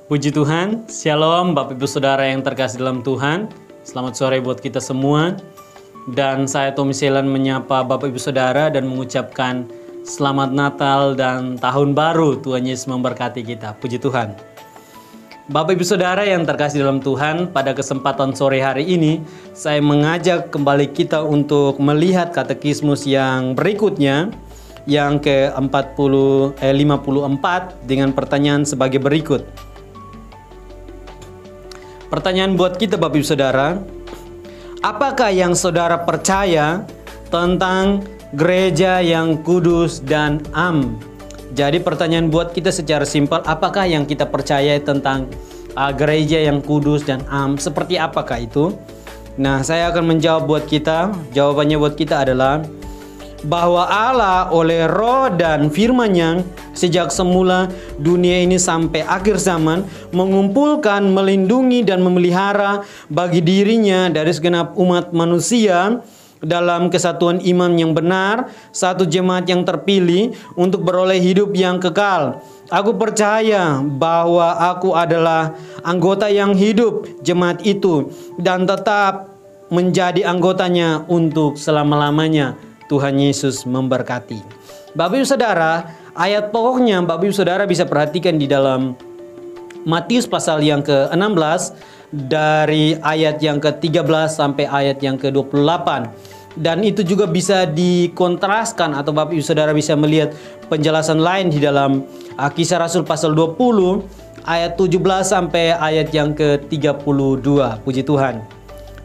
Puji Tuhan, Shalom Bapak Ibu Saudara yang terkasih dalam Tuhan. Selamat sore buat kita semua. Dan saya Tommy Selan menyapa Bapak Ibu Saudara dan mengucapkan Selamat Natal dan Tahun Baru. Tuhan Yesus memberkati kita. Puji Tuhan. Bapak Ibu Saudara yang terkasih dalam Tuhan, pada kesempatan sore hari ini saya mengajak kembali kita untuk melihat katekismus yang berikutnya, yang ke-54 dengan pertanyaan sebagai berikut. Pertanyaan buat kita Bapak Ibu Saudara, apakah yang saudara percaya tentang gereja yang kudus dan am? Jadi pertanyaan buat kita secara simpel, apakah yang kita percaya tentang gereja yang kudus dan am? Seperti apakah itu? Nah, saya akan menjawab buat kita. Jawabannya buat kita adalah bahwa Allah oleh roh dan firman-Nya sejak semula dunia ini sampai akhir zaman mengumpulkan, melindungi dan memelihara bagi dirinya dari segenap umat manusia dalam kesatuan iman yang benar, satu jemaat yang terpilih untuk beroleh hidup yang kekal. Aku percaya bahwa aku adalah anggota yang hidup jemaat itu dan tetap menjadi anggotanya untuk selama-lamanya. Tuhan Yesus memberkati. Bapak Ibu Saudara, ayat pokoknya Bapak Ibu Saudara bisa perhatikan di dalam Matius pasal yang ke-16 dari ayat yang ke-13 sampai ayat yang ke-28. Dan itu juga bisa dikontraskan atau Bapak Ibu Saudara bisa melihat penjelasan lain di dalam Kisah Rasul pasal 20 ayat 17 sampai ayat yang ke-32. Puji Tuhan.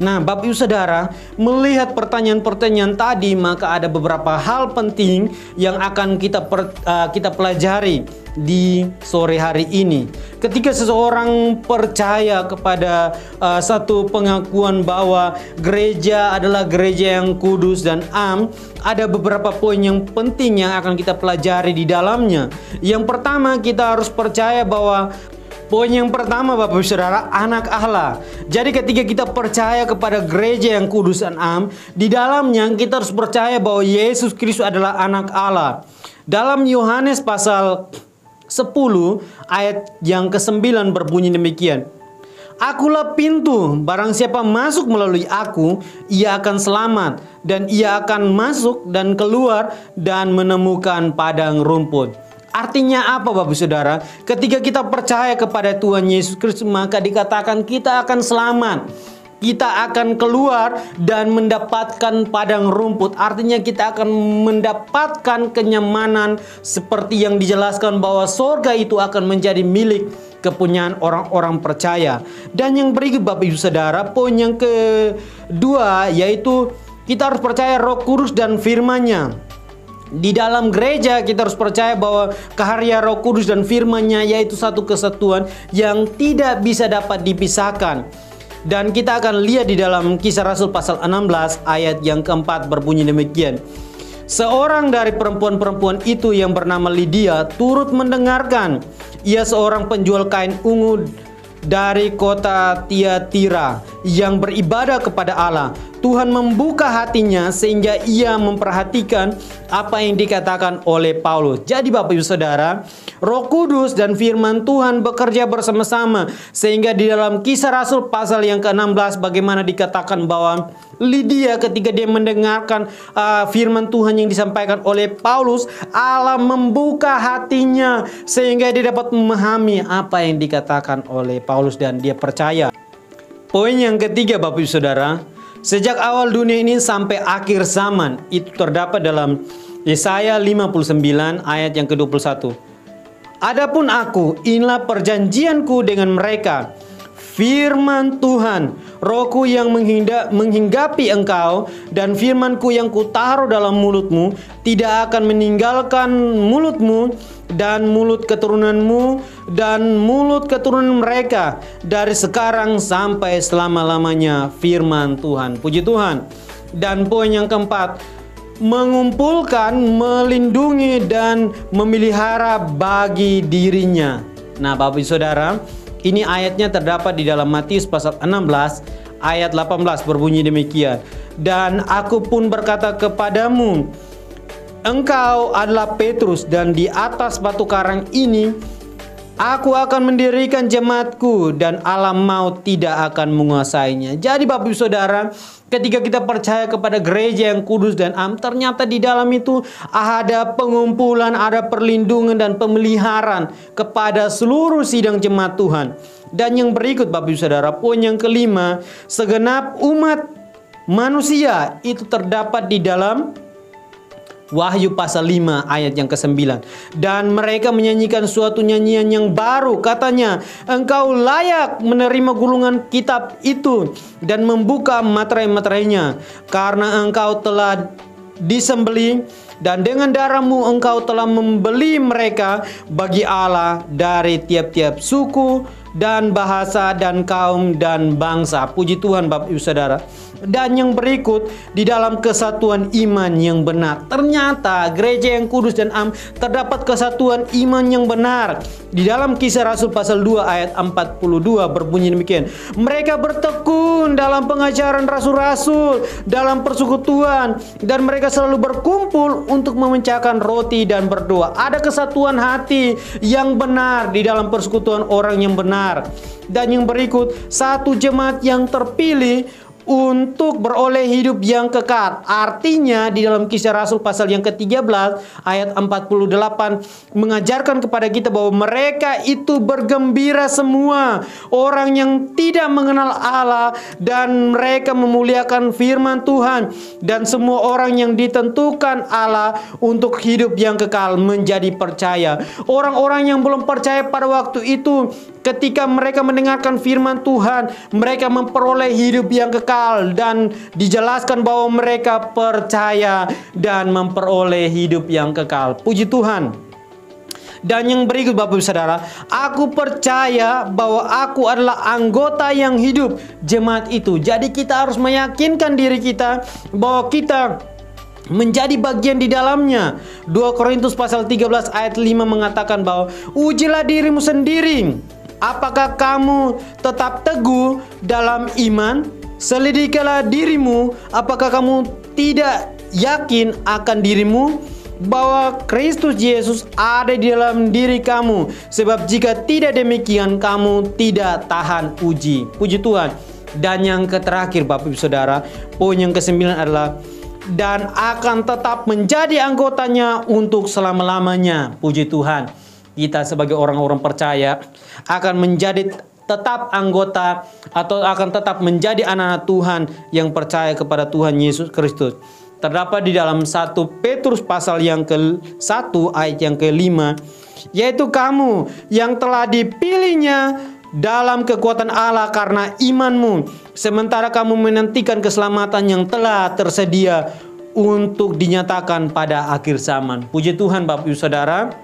Nah, Bapak Ibu Saudara, melihat pertanyaan-pertanyaan tadi, maka ada beberapa hal penting yang akan kita pelajari di sore hari ini. Ketika seseorang percaya kepada satu pengakuan bahwa gereja adalah gereja yang kudus dan am, ada beberapa poin yang penting yang akan kita pelajari di dalamnya. Yang pertama, kita harus percaya bahwa poin yang pertama Bapak Ibu Saudara, anak Allah. Jadi ketika kita percaya kepada gereja yang kudus dan am, di dalamnya kita harus percaya bahwa Yesus Kristus adalah anak Allah. Dalam Yohanes pasal 10 ayat yang ke-9 berbunyi demikian. Akulah pintu, barang siapa masuk melalui aku, ia akan selamat, dan ia akan masuk dan keluar dan menemukan padang rumput. Artinya apa Bapak Saudara? Ketika kita percaya kepada Tuhan Yesus Kristus, maka dikatakan kita akan selamat. Kita akan keluar dan mendapatkan padang rumput. Artinya kita akan mendapatkan kenyamanan seperti yang dijelaskan bahwa sorga itu akan menjadi milik kepunyaan orang-orang percaya. Dan yang berikut Bapak Ibu Saudara, poin yang kedua yaitu kita harus percaya Roh Kudus dan firman-Nya. Di dalam gereja kita harus percaya bahwa karya Roh Kudus dan firman-Nya yaitu satu kesatuan yang tidak bisa dapat dipisahkan. Dan kita akan lihat di dalam Kisah Rasul pasal 16 ayat yang keempat berbunyi demikian. Seorang dari perempuan-perempuan itu yang bernama Lydia turut mendengarkan. Ia seorang penjual kain ungu dari kota Tiatira yang beribadah kepada Allah. Tuhan membuka hatinya sehingga ia memperhatikan apa yang dikatakan oleh Paulus. Jadi Bapak Ibu Saudara, Roh Kudus dan firman Tuhan bekerja bersama-sama. Sehingga di dalam Kisah Rasul pasal yang ke-16 bagaimana dikatakan bahwa Lydia ketika dia mendengarkan firman Tuhan yang disampaikan oleh Paulus, Allah membuka hatinya sehingga dia dapat memahami apa yang dikatakan oleh Paulus dan dia percaya. Poin yang ketiga Bapak Ibu Saudara, sejak awal dunia ini sampai akhir zaman, itu terdapat dalam Yesaya 59 ayat yang ke-21. Adapun aku, inilah perjanjianku dengan mereka, firman Tuhan, Rohku yang menghinggapi engkau dan firmanku yang kutaruh dalam mulutmu tidak akan meninggalkan mulutmu dan mulut keturunanmu dan mulut keturunan mereka dari sekarang sampai selama-lamanya, firman Tuhan. Puji Tuhan. Dan poin yang keempat, mengumpulkan, melindungi dan memelihara bagi dirinya. Nah Bapak Ibu Saudara, ini ayatnya terdapat di dalam Matius pasal 16 ayat 18 berbunyi demikian. Dan aku pun berkata kepadamu, engkau adalah Petrus, dan di atas batu karang ini Aku akan mendirikan jemaatku dan alam maut tidak akan menguasainya. Jadi Bapak Ibu Saudara, ketika kita percaya kepada gereja yang kudus dan am, ternyata di dalam itu ada pengumpulan, ada perlindungan dan pemeliharaan kepada seluruh sidang jemaat Tuhan. Dan yang berikut Bapak Ibu Saudara, poin yang kelima, segenap umat manusia itu terdapat di dalam Wahyu pasal 5 ayat yang ke-9. Dan mereka menyanyikan suatu nyanyian yang baru. Katanya, engkau layak menerima gulungan kitab itu dan membuka materai-materainya, karena engkau telah disembelih dan dengan darahmu engkau telah membeli mereka bagi Allah dari tiap-tiap suku dan bahasa dan kaum dan bangsa. Puji Tuhan Bapak Ibu Saudara. Dan yang berikut, di dalam kesatuan iman yang benar. Ternyata gereja yang kudus dan am terdapat kesatuan iman yang benar. Di dalam Kisah Rasul pasal 2 ayat 42 berbunyi demikian. Mereka bertekun dalam pengajaran rasul-rasul, dalam persekutuan, dan mereka selalu berkumpul untuk memecahkan roti dan berdoa. Ada kesatuan hati yang benar di dalam persekutuan orang yang benar. Dan yang berikut, satu jemaat yang terpilih untuk beroleh hidup yang kekal. Artinya di dalam Kisah Rasul pasal yang ke-13 ayat 48 mengajarkan kepada kita bahwa mereka itu bergembira semua, orang yang tidak mengenal Allah, dan mereka memuliakan firman Tuhan, dan semua orang yang ditentukan Allah untuk hidup yang kekal menjadi percaya. Orang-orang yang belum percaya pada waktu itu, ketika mereka mendengarkan firman Tuhan, mereka memperoleh hidup yang kekal, dan dijelaskan bahwa mereka percaya dan memperoleh hidup yang kekal. Puji Tuhan. Dan yang berikut Bapak Ibu Saudara, aku percaya bahwa aku adalah anggota yang hidup jemaat itu. Jadi kita harus meyakinkan diri kita bahwa kita menjadi bagian di dalamnya. 2 Korintus pasal 13 ayat 5 mengatakan bahwa ujilah dirimu sendiri, apakah kamu tetap teguh dalam iman? Selidikilah dirimu, apakah kamu tidak yakin akan dirimu bahwa Kristus Yesus ada di dalam diri kamu? Sebab jika tidak demikian, kamu tidak tahan uji. Puji Tuhan. Dan yang terakhir Bapak Ibu Saudara, poin yang ke-9 adalah dan akan tetap menjadi anggotanya untuk selama-lamanya. Puji Tuhan. Kita sebagai orang-orang percaya akan menjadi tetap anggota atau akan tetap menjadi anak-anak Tuhan yang percaya kepada Tuhan Yesus Kristus. Terdapat di dalam 1 Petrus pasal yang ke-1 ayat yang ke-5, yaitu kamu yang telah dipilihnya dalam kekuatan Allah karena imanmu, sementara kamu menantikan keselamatan yang telah tersedia untuk dinyatakan pada akhir zaman. Puji Tuhan Bapak Ibu Saudara.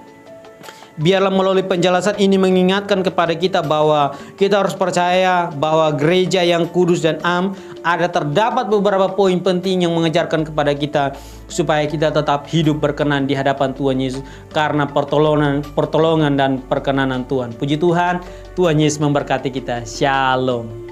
Biarlah melalui penjelasan ini mengingatkan kepada kita bahwa kita harus percaya bahwa gereja yang kudus dan am ada terdapat beberapa poin penting yang mengajarkan kepada kita supaya kita tetap hidup berkenan di hadapan Tuhan Yesus karena pertolongan dan perkenanan Tuhan. Puji Tuhan, Tuhan Yesus memberkati kita. Shalom.